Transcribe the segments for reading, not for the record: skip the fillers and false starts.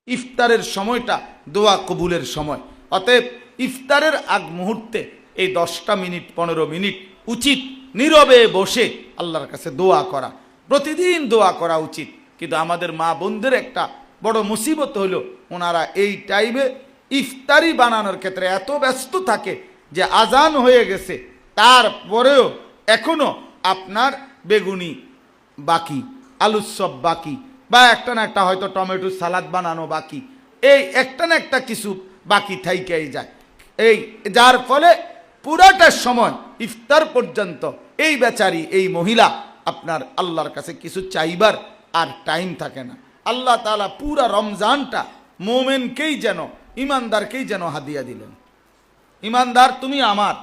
ইফতারের সময়টা দোয়া কবুলের সময়। অতএব ইফতারের আগ মুহূর্তে এই 10টা মিনিট 15 মিনিট উচিত নীরবে বসে আল্লাহর কাছে দোয়া করা, প্রতিদিন দোয়া করা উচিত। কিন্তু আমাদের মা বোনদের একটা বড় মুসিবত হলো, ওনারা এই টাইমে ইফতারি বানানোর ক্ষেত্রে এত ব্যস্ত থাকে যে আজান হয়ে গেছে তারপরেও এখনো আপনার বেগুনি বাকি, আলুর চপ বাকি, বা একটা না একটা হয়তো টমেটো সালাদ বানানো বাকি, এই একটা না একটা কিছু বাকি থাইকেই যায়। এই যার ফলে পুরাটা সময় ইফতার পর্যন্ত এই বেচারি এই মহিলা আপনার আল্লাহর কাছে কিছু চাইবার আর টাইম থাকে না। আল্লাহ তাআলা পুরা রমজানটা মোমেনকেই যেন, ইমানদারকেই যেন হাদিয়া দিলেন। ইমানদার তুমি আমার,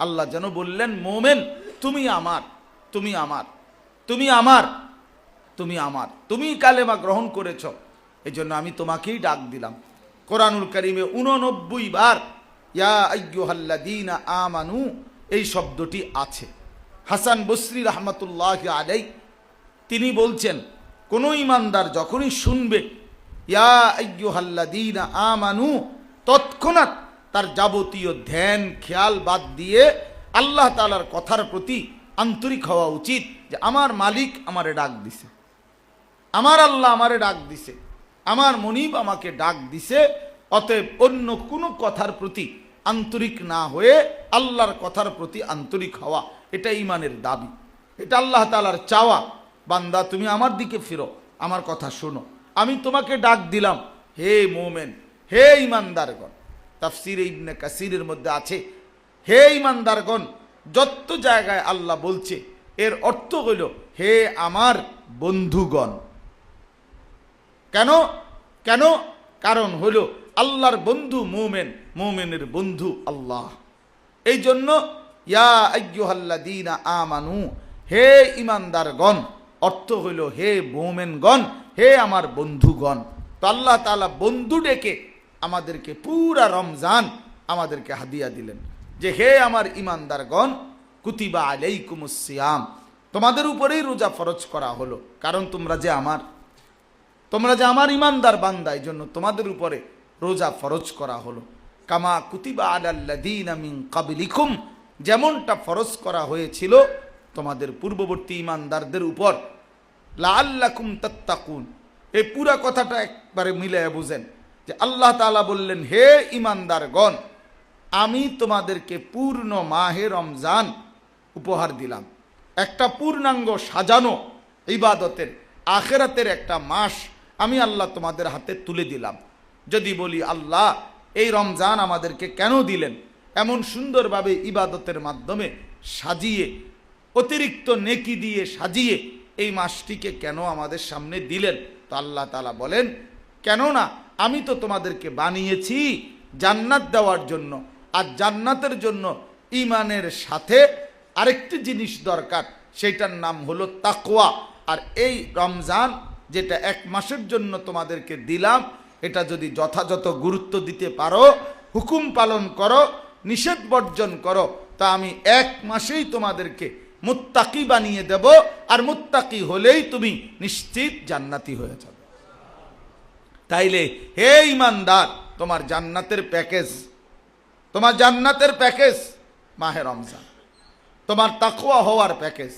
আল্লাহ যেন বললেন মোমেন তুমি আমার, তুমি আমার, তুমি আমার, তুমি আমার, তুমি কালেমা গ্রহণ করেছ, এই জন্য আমি তোমাকেই ডাক দিলাম। কোরআনুল কারীমে 89 বার ইয়া আইয়ুহাল্লাযীনা আমানু এই শব্দটি আছে। হাসান বসরি রাহমাতুল্লাহি আলাইহি তিনি বলছেন, কোন ইমানদার যখনই শুনবে ইয়া আইয়ুহাল্লাযীনা আমানু, তৎক্ষণাৎ তার যাবতীয় ধ্যান খেয়াল বাদ দিয়ে আল্লাহ তাআলার কথার প্রতি আন্তরিক হওয়া উচিত যে আমার মালিক আমারে ডাক দিছে, আমার আল্লাহ আমারে ডাক দিছে, আমার মনিব আমাকে ডাক দিছে। অতএব অন্য কোনো কথার প্রতি আন্তরিক না হয়ে আল্লাহর কথার প্রতি আন্তরিক হওয়া, এটা ঈমানের দাবি, এটা আল্লাহ তাআলার চাওয়া। বান্দা তুমি আমার দিকে ফিরো, আমার কথা শোনো, আমি তোমাকে ডাক দিলাম, হে মোমেন, হে ঈমানদারগণ। তাফসীরে ইবনে কাসিরের মধ্যে আছে, হে ঈমানদারগণ। যত জায়গায় আল্লাহ বলছে এর অর্থ হইল হে আমার বন্ধুগণ। কেন কেন? কারণ হলো আল্লাহর বন্ধু মোমেন, মোমেনের বন্ধু আল্লাহ। এই জন্য ইয়া আইয়ুহাল্লাযীনা আমানু, হে ঈমানদারগণ, অর্থ হইল হে মোমেনগণ, হে আমার বন্ধুগণ। তো আল্লাহ তাআলা বন্ধু ডেকে আমাদেরকে পুরা রমজান আমাদেরকে হাদিয়া দিলেন যে হে আমার ঈমানদারগণ, কুতিবা আলাইকুমুস সিয়াম, তোমাদের উপরেই রোজা ফরজ করা হলো, কারণ তোমরা যে আমার ঈমানদার বান্দা, এই জন্য তোমাদের উপরে রোজা ফরজ করা হলো। কামা কুতিবা আলাল্লাযীনা মিন ক্বাবলিকুম, যেমনটা ফরজ করা হয়েছিল তোমাদের পূর্ববর্তী ঈমানদারদের উপর। লাআল্লাকুম তাত্তাকুন, এই পুরা কথাটা একবারে মিলাইয়া বুঝেন যে আল্লাহ তাআলা বললেন হে ঈমানদারগণ, আমি তোমাদেরকে পূর্ণ মাহে রমজান উপহার দিলাম, একটা পূর্ণাঙ্গ সাজানো ইবাদতের আখিরাতের একটা মাস আমি আল্লাহ তোমাদের হাতে তুলে দিলাম। যদি বলি আল্লাহ এই রমজান আমাদেরকে কেন দিলেন, এমন সুন্দরভাবে ইবাদতের মাধ্যমে সাজিয়ে, অতিরিক্ত নেকি দিয়ে সাজিয়ে এই মাসটিকে কেন আমাদের সামনে দিলেন? তো আল্লাহ তাআলা বলেন, কেননা আমি তো তোমাদেরকে বানিয়েছি জান্নাত দেওয়ার জন্য, আর জান্নাতের জন্য ঈমানের সাথে আরেকটি জিনিস দরকার, সেটার নাম হলো তাকওয়া। আর এই রমজান যেটা 1 মাসের জন্য তোমাদেরকে দিলাম, এটা যদি যথাযথ গুরুত্ব দিতে পারো, হুকুম পালন করো, নিষেধ বর্জন করো, তা আমি 1 মাসেই তোমাদেরকে মুত্তাকি বানিয়ে দেব। আর মুত্তাকি হলেই তুমি নিশ্চিত জান্নাতি হয়ে যাবে। তাইলে হে ঈমানদার, তোমার জান্নাতের প্যাকেজ, তোমার জান্নাতের প্যাকেজ মাহে রমজান, তোমার তাকওয়া হওয়ার প্যাকেজ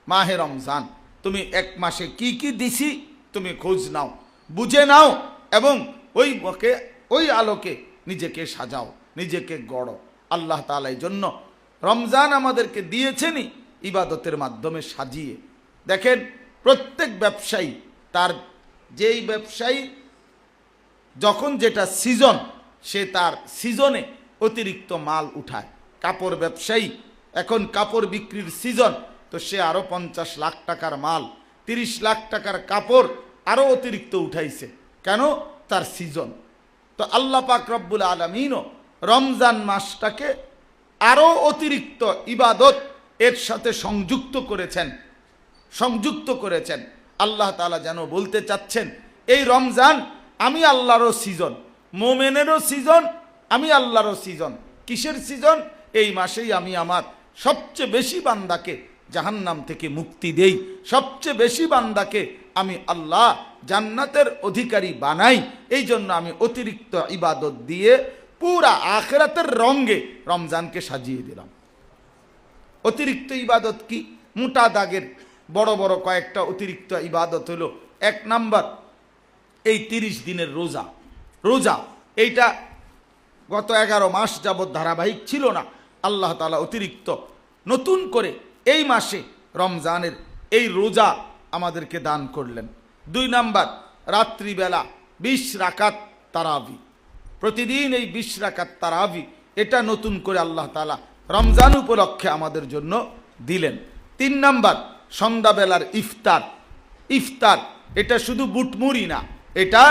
মাহে রমজান। তুমি 1 মাসে কি কি দিছি তুমি খোঁজ নাও, বুঝে নাও, এবং ওই আলোকে নিজেকে সাজাও, নিজেকে গড়ো। আল্লাহ তাআলা এই জন্য রমজান আমাদেরকে দিয়েছেনই ইবাদতের মাধ্যমে সাজিয়ে। দেখেন প্রত্যেক ব্যবসায়ী, তার যেই ব্যবসায়ী যখন যেটা সিজন, সে তার সিজনে অতিরিক্ত মাল উঠায়। কাপড় ব্যবসায়ী, এখন কাপড় বিক্রির সিজন, তো সে আরো 50 লাখ টাকার মাল, 30 লাখ টাকার কাপড় আরো অতিরিক্ত উঠাইছে। কেন? তার সিজন। তো আল্লাহ পাক রব্বুল আলামিনও রমজান মাসটাকে আরো অতিরিক্ত ইবাদত এর সাথে সংযুক্ত করেছেন। আল্লাহ তাআলা যেন বলতে চাচ্ছেন এই রমজান আমি আল্লাহরও সিজন, মোমেনেরও সিজন, আমি আল্লাহরও সিজন। কিসের সিজন? এই মাসেই আমি আমার সবচেয়ে বেশি বান্দাকে জাহান্নাম থেকে মুক্তি দেই, সবচেয়ে বেশি বান্দাকে আমি আল্লাহ জান্নাতের অধিকারী বানাই, এই জন্য আমি অতিরিক্ত ইবাদত দিয়ে পুরা আখিরাতের রঙে রমজানকে সাজিয়ে দিলাম। অতিরিক্ত ইবাদত কি? মোটা দাগের বড় বড় কয়েকটা অতিরিক্ত ইবাদত হলো, 1 নাম্বার এই 30 দিনের রোজা। রোজা এইটা গত 11 মাস যাবৎ ধারাবাহিক ছিল না, আল্লাহ তাআলা অতিরিক্ত নতুন করে এই মাসে রমজানের এই রোজা আমাদেরকে দান করলেন। 2 নাম্বার রাত্রিবেলা 20 রাকাত তারাবি, প্রতিদিন এই 20 রাকাত তারাবি এটা নতুন করে আল্লাহ তাআলা রমজান উপলক্ষে আমাদের জন্য দিলেন। 3 নাম্বার সন্ধ্যাবেলার ইফতার। ইফতার এটা শুধু বুটমুড়ি না, এটা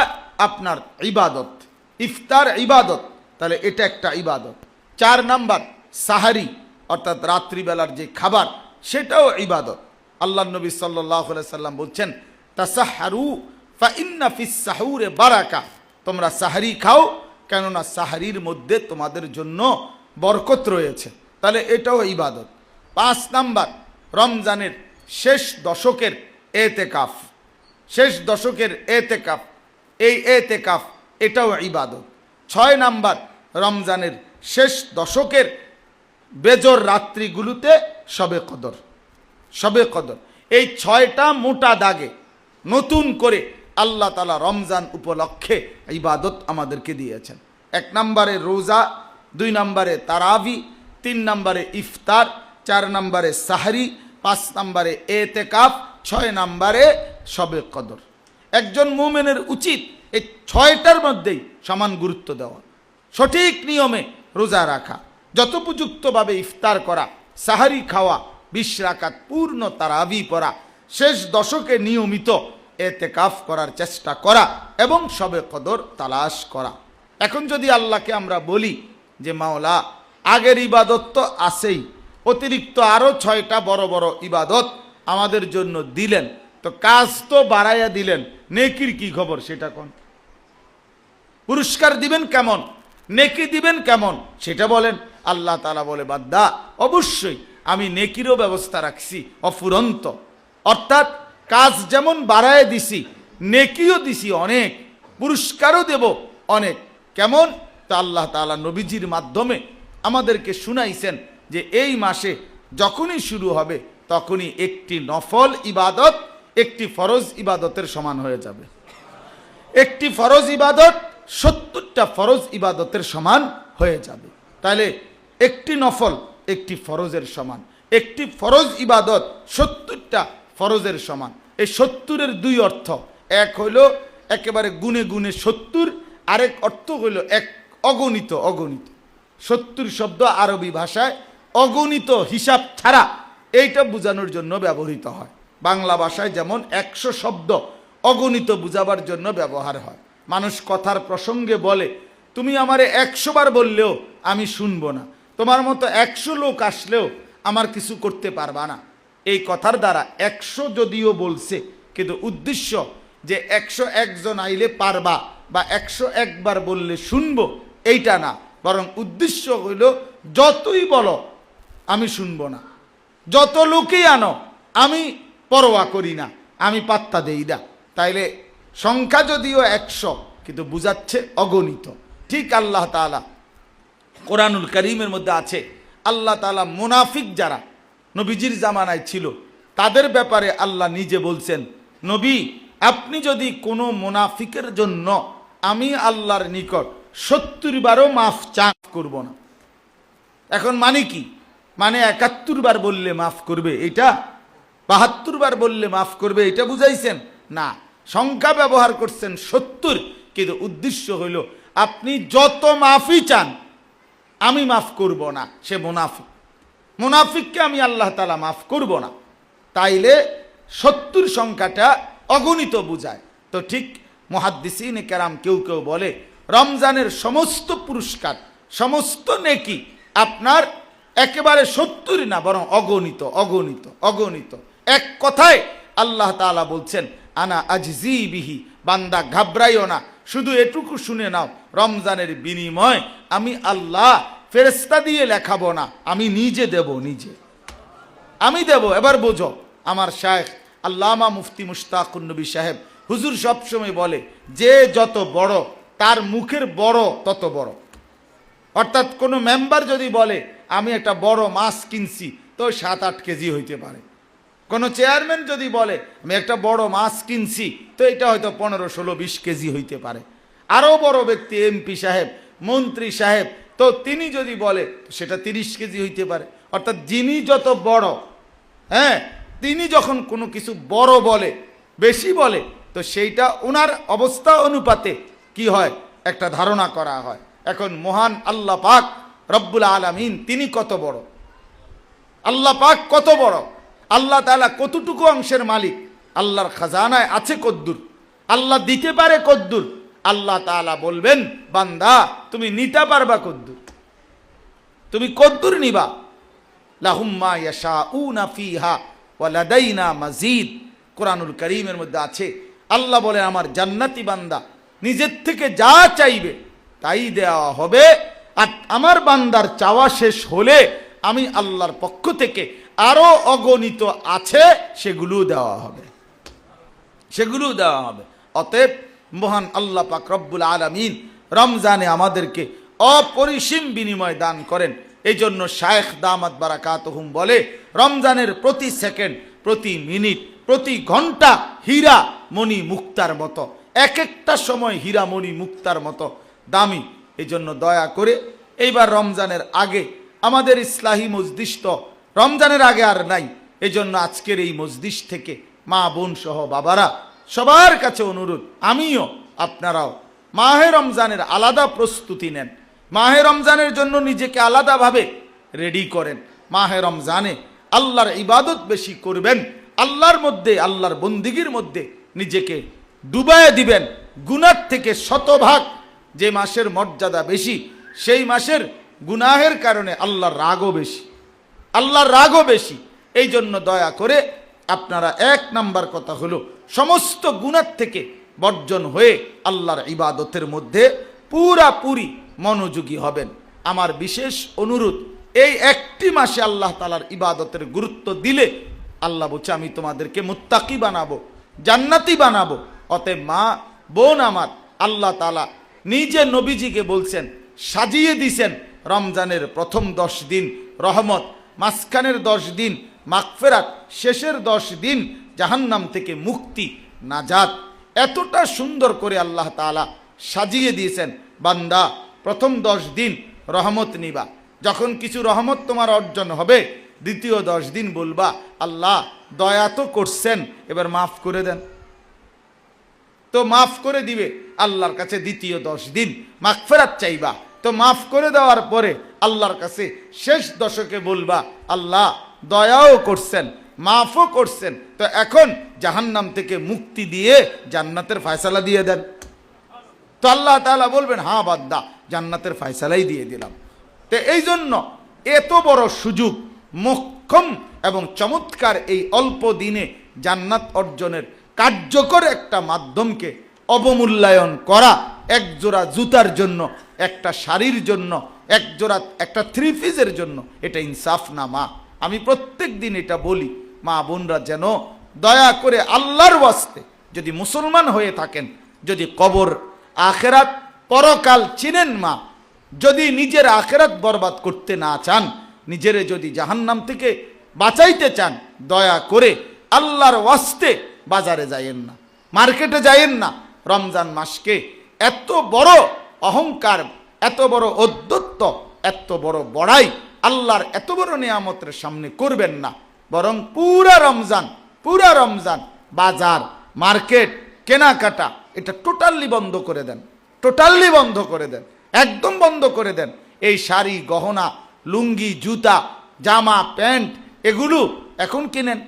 আপনার ইবাদত। ইফতার ইবাদত, তাহলে এটা একটা ইবাদত। 4 নাম্বার সাহারি, অর্থাৎ রাত্রিবেলার যে খাবার, সেটাও ইবাদত। আল্লাহ নবী সাল্লাল্লাহু আলাইহি সাল্লাম বলছেন, তাসাহহারু ফা ইন্না ফিস সাহুরে বারাকা, তোমরা সাহারি খাও, কেননা সাহারির মধ্যে তোমাদের জন্য বরকত রয়েছে। তাহলে এটাও ইবাদত। 5 নাম্বার রমজানের শেষ দশকের এতেকাফ। শেষ দশকের এতেকাফ, এই এতেকাফ এটাও ইবাদত। 6 নাম্বার রমজানের শেষ দশকের বেজর রাত্রিগুলোতে শবে কদর। শবে কদর এই 6টা মোটা দাগে নতুন করে আল্লাহ তাআলা রমজান উপলক্ষে ইবাদত আমাদেরকে দিয়েছেন। 1 নম্বরে রোজা, 2 নম্বরে তারাবি, 3 নম্বরে ইফতার, 4 নম্বরে সাহরি, 5 নম্বরে এতেকাফ, 6 নম্বরে শবে কদর। একজন মুমিনের উচিত এই 6টার মধ্যেই সমান গুরুত্ব দেওয়া, সঠিক নিয়মে রোজা রাখা, যথোপযুক্তভাবে ইফতার করা, সাহারি খাওয়া, 20 রাকাত পূর্ণ তারাবি পড়া, শেষ দশকে নিয়মিত এতেকাফ করার চেষ্টা করা এবং শবে কদর তালাশ করা। এখন যদি আল্লাহকে আমরা বলি যে মাওলা আগের ইবাদত তো আছেই, অতিরিক্ত আরও 6টা বড় বড় ইবাদত আমাদের জন্য দিলেন, তো কাজ তো বাড়াইয়া দিলেন, নেকির কি খবর সেটা কোন? পুরস্কার দিবেন কেমন, নেকি দিবেন কেমন সেটা বলেন। আল্লাহ তাআলা বলে, বান্দা অবশ্যই আমি নেকিরও ব্যবস্থা রাখছি অফুরন্ত, অর্থাৎ কাজ যেমন বাড়ায় দিছি, নেকিও দিছি অনেক, পুরস্কারও দেব অনেক। কেমন? তা আল্লাহ তাআলা নবীজির মাধ্যমে আমাদেরকে শুনাইছেন যে এই মাসে যখনই শুরু হবে তখনই একটি নফল ইবাদত একটি ফরজ ইবাদতের সমান হয়ে যাবে। একটি ফরজ ইবাদত 70টা ফরজ ইবাদতের সমান হয়ে যাবে। তাহলে একটি নফল একটি ফরজের সমান, একটি ফরজ ইবাদত 70টা ফরজের সমান। এই 70-এর 2 অর্থ, এক হইল একেবারে গুনে গুনে 70, আরেক অর্থ হইল এক অগণিত। অগণিত 70 শব্দ আরবি ভাষায় অগণিত, হিসাব ছাড়া, এইটা বোঝানোর জন্য ব্যবহৃত হয়। বাংলা ভাষায় যেমন 100 শব্দ অগণিত বুঝাবার জন্য ব্যবহার হয়। মানুষ কথার প্রসঙ্গে বলে, তুমি আমারে 100 বার বললেও আমি শুনবো না, তোমার মতো 100 লোক আসলেও আমার কিছু করতে পারবা না। এই কথার দ্বারা 100 যদিও বলছে, কিন্তু উদ্দেশ্য যে 101 জন আইলে পারবা বা 101 বার বললে শুনবো এইটা না, বরং উদ্দেশ্য হইল যতই বলো আমি শুনবো না, যত লোকই আনো আমি পরোয়া করি না, আমি পাত্তা দেই না। তাইলে সংখ্যা যদিও 100 কিন্তু বুঝাচ্ছে অগণিত। ঠিক আল্লাহ তাআলা কোরআনুল কারীমের মধ্যে আছে, আল্লাহ তাআলা মুনাফিক যারা নবীজির জামানায় ছিল তাদের ব্যাপারে আল্লাহ নিজে বলছেন, নবী আপনি যদি কোনো মুনাফিকের জন্য আমি আল্লাহর নিকট 70 বারও মাফ চান করব না। এখন মানে কি? মানে 71 বার বললে মাফ করবে এটা, 72 বার বললে মাফ করবে এটা বুঝাইছেন না, সংখ্যা ব্যবহার করছেন 70, কিন্তু উদ্দেশ্য হইল আপনি যত মাফই চান আমি মাফ করব না। সে মুনাফিক, মুনাফিককে আমি আল্লাহ তাআলা মাফ করব না। তাইলে 70 সংখ্যাটা অগণিত বুঝায়। তো ঠিক মুহাদ্দিসিন কেরাম কেউ কেউ বলে রমজানের সমস্ত পুরস্কার, সমস্ত নেকি আপনার একেবারে 70 না, বরং অগণিত অগণিত অগণিত। এক কথায় আল্লাহ তাআলা বলছেন, আনা আজজি বিহি, বান্দা ঘাবড়াইও না, শুধু এটুকু শুনে নাও, রমজানের বিনিময় আমি আল্লাহ ফেরেশতা দিয়ে লেখাবো না, আমি নিজে দেব, নিজে আমি দেব। এবার বোঝো, আমার শায়েখ আল্লামা মুফতি মুশতাকুন নবী সাহেব হুজুর সবসময় বলে, যে যত বড় তার মুখের বড় তত বড়। অর্থাৎ কোনো মেম্বার যদি বলে আমি একটা বড় মাছ কিনছি, তো 7-8 কেজি হইতে পারে। কোনো চেয়ারম্যান যদি বলে আমি একটা বড় মাছ কিনছি, তো এটা হয়তো 15-16-20 কেজি হইতে পারে। আরও বড় ব্যক্তি এমপি সাহেব, মন্ত্রী সাহেব, তো তিনি যদি বলে সেটা 30 কেজি হইতে পারে। অর্থাৎ যিনি যত বড়, হ্যাঁ, তিনি যখন কোনো কিছু বড় বলে, বেশি বলে, তো সেইটা ওনার অবস্থা অনুপাতে কি হয়, একটা ধারণা করা হয়। এখন মহান আল্লাহ পাক রব্বুল আলামিন তিনি কত বড়, আল্লাহ পাক কত বড়, আল্লাহ তাআলা কতটুকু অংশের মালিক, আল্লাহর খাজানায় আছে কদ্দুর, আল্লাহ দিতে পারে কদ্দুর। আল্লাহ তাআলা বলবেন, বান্দা তুমি নিতে পারবা কদ্দুর, তুমি কদ্দুর নিবা। লাহুম মা ইয়াশাউনা ফিহা ওয়া লাদাইনা মাজিদ, কোরআনুল কারীমের মধ্যে আছে। আল্লাহ বলে আমার জান্নাতি বান্দা নিজের থেকে যা চাইবে তাই দেওয়া হবে, আর আমার বান্দার চাওয়া শেষ হলে আমি আল্লাহর পক্ষ থেকে আরো অগণিত আছে, সেগুলো দেওয়া হবে, সেগুলো দেওয়া হবে। অতএব মহান আল্লাহ পাক রব্বুল আলামিন রমজানে আমাদেরকে অপরিসীম বিনিময় দান করেন। এই জন্য শায়েখ দামাত বারাকাতুহুম বলে, রমজানের প্রতি সেকেন্ড, প্রতি মিনিট, প্রতি ঘন্টা হীরা মণি মুক্তার মতো, এক একটা সময় হীরা মণি মুক্তার মতো দামি। এই জন্য দয়া করে এইবার রমজানের আগে আমাদের ইসলাহি মজলিস তো রমজানের আগে আর নাই, এই জন্য আজকের এই মজলিস থেকে মা বোন সহ বাবারা সবার কাছে অনুরোধ, আমিও আপনারাও মাহে রমজানের আলাদা প্রস্তুতি নেন, মাহে রমজানের জন্য নিজেকে আলাদাভাবে রেডি করেন। মাহে রমজানে আল্লাহর ইবাদত বেশি করবেন, আল্লাহর মধ্যে, আল্লাহর বন্দিগির মধ্যে নিজেকে ডুবায়ে দিবেন। গুনাহ থেকে শতভাগ যে মাসের মর্যাদা বেশি, সেই মাসের গুনাহের কারণে আল্লাহর রাগও বেশি, আল্লাহর রাগও বেশি। এই জন্য দয়া করে আপনারা 1 নাম্বার কথা হলো সমস্ত গুনাহ থেকে বর্জন হয়ে আল্লাহর ইবাদতের মধ্যে পুরাপুরি মনোযোগী হবেন। আমার বিশেষ অনুরোধ, এই একটি মাসে আল্লাহ তাআলার ইবাদতের গুরুত্ব দিলে আল্লাহ বলছে আমি তোমাদেরকে মুত্তাকি বানাবো, জান্নাতি বানাবো। অতএব মা বোন আমার, আল্লাহ তাআলা নিজে নবীজিকে বলছেন, সাজিয়ে দিছেন রমজানের প্রথম 10 দিন রহমত, মাঝখানের 10 দিন মাগফিরাত, শেষের 10 দিন জাহান্নাম থেকে মুক্তি, নাজাত। এতটা সুন্দর করে আল্লাহ তাআলা সাজিয়ে দিয়েছেন। বান্দা প্রথম 10 দিন রহমত নিবা, যখন কিছু রহমত তোমার অর্জন হবে, দ্বিতীয় 10 দিন বলবা আল্লাহ দয়া তো করছেন, এবার মাফ করে দেন। তো মাফ করে দিবে আল্লাহর কাছে। দ্বিতীয় 10 দিন মাগফিরাত চাইবা, তো মাফ করে দেওয়ার পরে আল্লাহর কাছে শেষ দশকে বলবা আল্লাহ দয়াও করছেন, মাফও করছেন, তো এখন জাহান্নাম থেকে মুক্তি দিয়ে জান্নাতের ফয়সালা দিয়ে দেন। তো আল্লাহ তাআলা বলবেন হ্যাঁ বান্দা, জান্নাতের ফয়সালাই দিয়ে দিলাম। তো এই জন্য এত বড় সুযোগ, মোক্ষম এবং চমৎকার এই অল্প দিনে জান্নাত অর্জনের কার্যকর একটা মাধ্যমকে অবমূল্যায়ন করা, এক জোড়া জুতার জন্য, একটা শাড়ির জন্য, এক জোড়া একটা 3 পিসের জন্য, এটা ইনসাফ না মা। আমি প্রত্যেক দিন এটা বলি, মা বোনরা যেন দয়া করে আল্লাহর ওয়াস্তে, যদি মুসলমান হয়ে থাকেন, যদি কবর, আখেরাত, পরকাল চিনেন মা, যদি নিজের আখেরাত বরবাদ করতে না চান, নিজেরে যদি জাহান্নাম থেকে বাঁচাইতে চান, দয়া করে আল্লাহর ওয়াস্তে বাজারে যায়েন না, মার্কেটে যায়েন না। রমজান মাসকে এত বড় অহংকার, এত বড় ঔদ্ধত্য, এত বড় বড়াই আল্লাহর এত বড় নিয়ামতের সামনে করবেন না। বরং পুরা রমজান বাজার, মার্কেট, কেনাকাটা এটা টোটালি বন্ধ করে দেন, টোটালি বন্ধ করে দেন, একদম বন্ধ করে দেন। এই শাড়ি, গহনা, লুঙ্গি, জুতা, জামা, প্যান্ট এগুলো এখন কিনেন,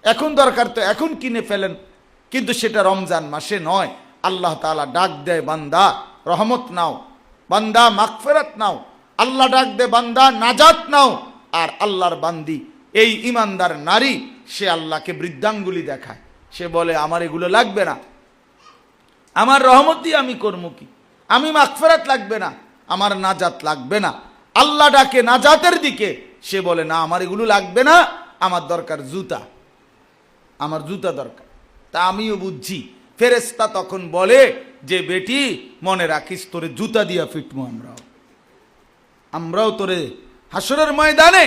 এখন দরকার তো এখন কিনে ফেলেন, কিন্তু সেটা রমজান মাসে নয়। আল্লাহ তাআলা ডাক দেয় বান্দা রহমত নাও, বান্দা মাগফিরাত নাও, আল্লাহ ডাক দেয় বান্দা নাজাত নাও। আর আল্লাহর বান্দি, এই ইমানদার নারী, সে আল্লাহকে বৃদ্ধাঙ্গুলি দেখায়, সে বলে আমার এগুলো লাগবে না, আমার রহমত দিয়ে আমি করবো কি, আমি মাগফিরাত লাগবে না, আমার নাজাত লাগবে না। আল্লাহ ডাকে নাজাতের দিকে, সে বলে না আমার এগুলো লাগবে না, আমার দরকার জুতা, আমার জুতা দরকার। তা আমিও বুঝছি, ফেরেশতা তখন বলে যে বেটি মনে রাখিস তোরে জুতা দিয়া ফিটমু, আমরাও তোরে হাসরের ময়দানে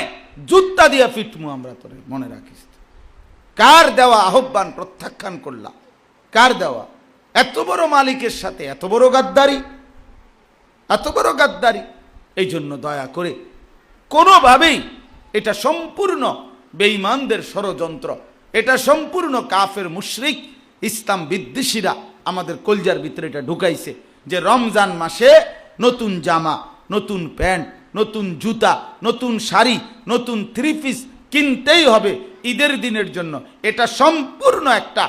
জুতা দিয়া ফিটমু, আমরা তোরে মনে রাখিস। কার দেওয়া আহ্বান প্রত্যাখ্যান করলাম? কার দেওয়া? এত বড় মালিকের সাথে এত বড় গাদ্দারি, এত বড় গাদ্দারি। এই জন্য দয়া করে কোনোভাবেই, এটা সম্পূর্ণ বেঈমানদের ষড়যন্ত্র, এটা সম্পূর্ণ কাফের মুশরিক ইসলাম বিদ্বেষীরা আমাদের কলজার ভিতরে এটা ঢুকাইছে যে রমজান মাসে নতুন জামা, নতুন প্যান্ট, নতুন জুতা, নতুন শাড়ি, নতুন থ্রি পিস কিনতেই হবে ঈদের দিনের জন্য। এটা সম্পূর্ণ একটা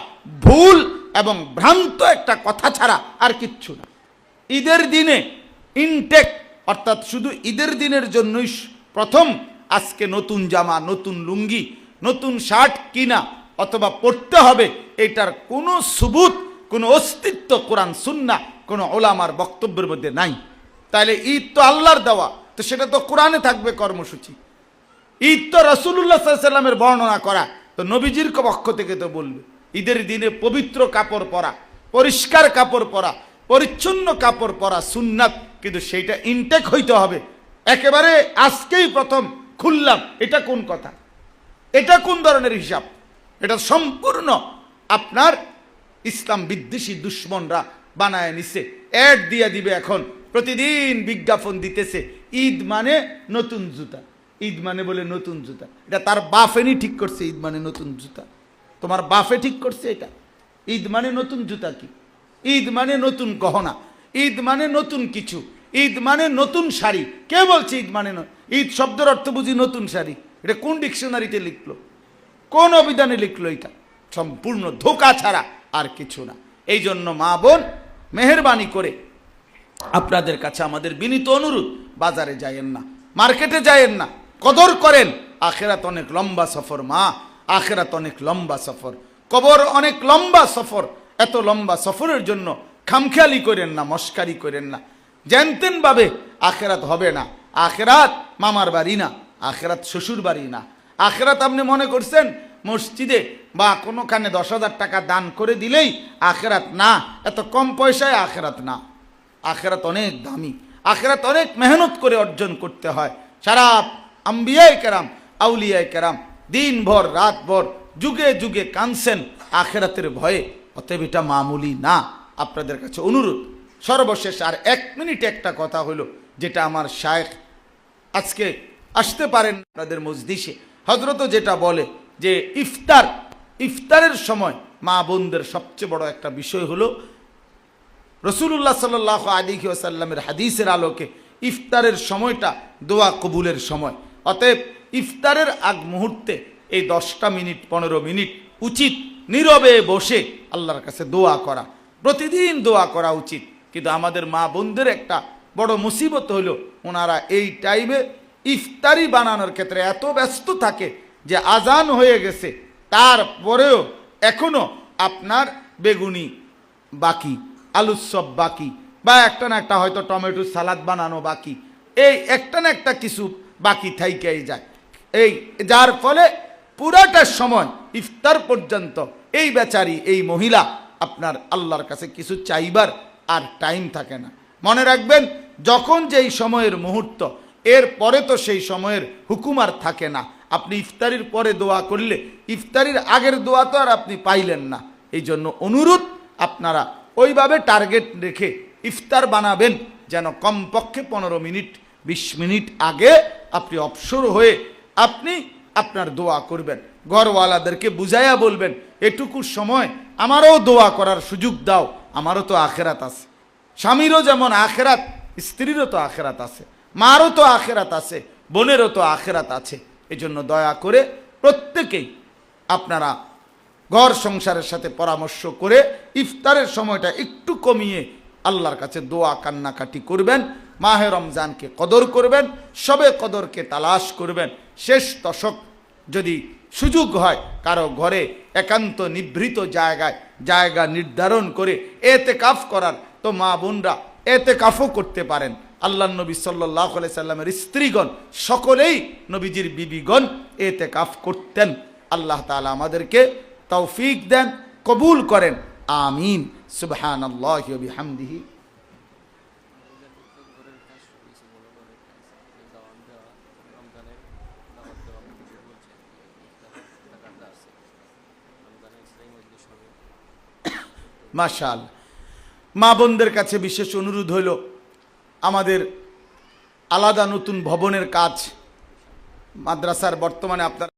ভুল এবং ভ্রান্ত একটা কথা ছাড়া আর কিচ্ছু না। ঈদের দিনে ইনটেক, অর্থাৎ শুধু ঈদের দিনের জন্যই প্রথম আজকে নতুন জামা, নতুন লুঙ্গি, নতুন শার্ট কিনা অথবা পড়তে হবে, এটার কোনো সুবুত, কোনো অস্তিত্ব কোরআন সুন্নাহ কোনো ওলামার বক্তব্যের মধ্যে নাই। তাহলে ঈদ তো আল্লাহর দেওয়া, তো সেটা তো কোরআনে থাকবে কর্মসূচি। ঈদ তো রাসূলুল্লাহ সাল্লাল্লাহু আলাইহি ওয়াসাল্লামের বর্ণনা করা, তো নবীজির পক্ষ থেকে তো বলবে। ঈদের দিনে পবিত্র কাপড় পরা, পরিষ্কার কাপড় পরা, পরিচ্ছন্ন কাপড় পরা সুন্নাত, কিন্তু সেইটা ইনটেক হইতে হবে। একেবারে আজকেই প্রথম খুললাম, এটা কোন কথা? এটা কোন ধরনের হিসাব? এটা সম্পূর্ণ আপনার ইসলাম বিদ্বেষী দুশ্মনরা বানায় নিছে। অ্যাড দিয়ে দিবে, এখন প্রতিদিন বিজ্ঞাপন দিতেছে ঈদ মানে নতুন জুতা, ঈদ মানে বলে নতুন জুতা। এটা তার বাফেনি ঠিক করছে, ঈদ মানে নতুন জুতা। তোমার বাফে ঠিক করছে এটা। ঈদ মানে নতুন জুতা কি? ঈদ মানে নতুন গহনা, ঈদ মানে নতুন কিছু, ঈদ মানে নতুন শাড়ি। কে বলছে ঈদ মানে? ঈদ শব্দের অর্থ বুঝি নতুন শাড়ি? এটা কোন ডিকশনারিতে লিখলো, কোন অভিধানে লিখলো? এটা সম্পূর্ণ ধোঁকা ছাড়া আর কিছু না। এই জন্য মা বোন, মেহেরবানি করে আপনাদের কাছে আমাদের বিনীত অনুরোধ, বাজারে যায়েন না, মার্কেটে যায়েন না, কদর করেন। আখেরাত অনেক লম্বা সফর মা, আখেরাত অনেক লম্বা সফর, কবর অনেক লম্বা সফর। এত লম্বা সফরের জন্য খামখেয়ালি করেন না, মস্কারি করেন না। জানতেন ভাবে আখেরাত হবে না। আখেরাত মামার বাড়ি না, আখেরাত শ্বশুর বাড়ি না। আখেরাত আপনি মনে করছেন মসজিদে বা কোনোখানে 10,000 টাকা দান করে দিলেই আখেরাত না, এত কম পয়সায় আখেরাত না। আখেরাত অনেক দামি, আখেরাত অনেক মেহনত করে অর্জন করতে হয়। সারা আম্বিয়ায়ে কেরাম, আউলিয়ায়ে কেরাম দিনভর রাতভর যুগে যুগে কানছেন আখেরাতের ভয়ে। অতএব এটা মামুলি না। আপনাদের কাছে অনুরোধ, সর্বশেষ আর 1 মিনিট একটা কথা হলো, যেটা আমার শায়েখ আজকে আসতে পারেন আপনাদের মজলিসে, হযরত যেটা বলে যে ইফতারের সময় মা বোনদের সবচেয়ে বড় একটা বিষয় হলো রাসূলুল্লাহ সাল্লাল্লাহু আলাইহি ওয়াসাল্লামের হাদিসের আলোকে ইফতারের সময়টা দোয়া কবুলের সময়। অতএব ইফতারের আগ মুহূর্তে এই 10টা মিনিট 15 মিনিট উচিত নীরবে বসে আল্লাহর কাছে দোয়া করা, প্রতিদিন দোয়া করা উচিত। কিন্তু আমাদের মা বোনদের একটা বড় মুসিবত হলো, ওনারা এই টাইমে ইফতারি বানানোর ক্ষেত্রে এত ব্যস্ত থাকে যে আজান হয়ে গেছে, তারপরেও এখনো আপনার বেগুনি বাকি, আলুর চপ বাকি, বা একটা না একটা হয়তো টমেটো সালাদ বানানো বাকি, এই একটা না একটা কিছু বাকি থাইকেই যায়। এই যার ফলে পুরাটা সময় ইফতার পর্যন্ত এই বেচারি, এই মহিলা আপনার আল্লাহর কাছে কিছু চাইবার আর টাইম থাকে না। মনে রাখবেন, যখন যেই সময়ের মুহূর্ত, এর পরে তো সেই সময়ের হুকুম আর থাকে না। আপনি ইফতারির পরে দোয়া করলে ইফতারির আগের দোয়া তো আর আপনি পাইলেন না। এই জন্য অনুরোধ, আপনারা ওইভাবে টার্গেট রেখে ইফতার বানাবেন যেন কমপক্ষে 15 মিনিট 20 মিনিট আগে আপনি অবসর হয়ে আপনি আপনার দোয়া করবেন। ঘরওয়ালাদেরকে বুঝাইয়া বলবেন, এটুকু সময় আমারও দোয়া করার সুযোগ দাও, আমারও তো আখেরাত আছে। স্বামীরও যেমন আখেরাত, স্ত্রীরও তো আখেরাত আছে, মারও তো আখেরাত আছে, বোনেরও তো আখেরাত আছে। এই জন্য দয়া করে প্রত্যেকেই আপনারা ঘর সংসারের সাথে পরামর্শ করে ইফতারের সময়টা একটু কমিয়ে আল্লাহর কাছে দোয়া কান্নাকাটি করবেন। মাহে রমজানকে কদর করবেন, শবে কদরকে তালাশ করবেন। শেষ দশক যদি সুযোগ হয় কারো ঘরে একান্ত নিভৃত জায়গা নির্ধারণ করে এতেকাফ করার, তো মা বোনরা এতেকাফও করতে পারেন। আল্লাহর নবী সাল্লাল্লাহু আলাইহি সাল্লামের স্ত্রীগণ সকলেই, নবীজির বিবিগণ এতেকাফ করতেন। আল্লাহ তাআলা আমাদেরকে তৌফিক দেন, কবুল করেন, আমিন। সুবহানাল্লাহি ওয়া বিহামদিহি। মাশাআল্লাহ। মা বোনদের কাছে বিশেষ অনুরোধ হইল, আমাদের আলাদা নতুন ভবনের কাজ মাদ্রাসার বর্তমানে আপনার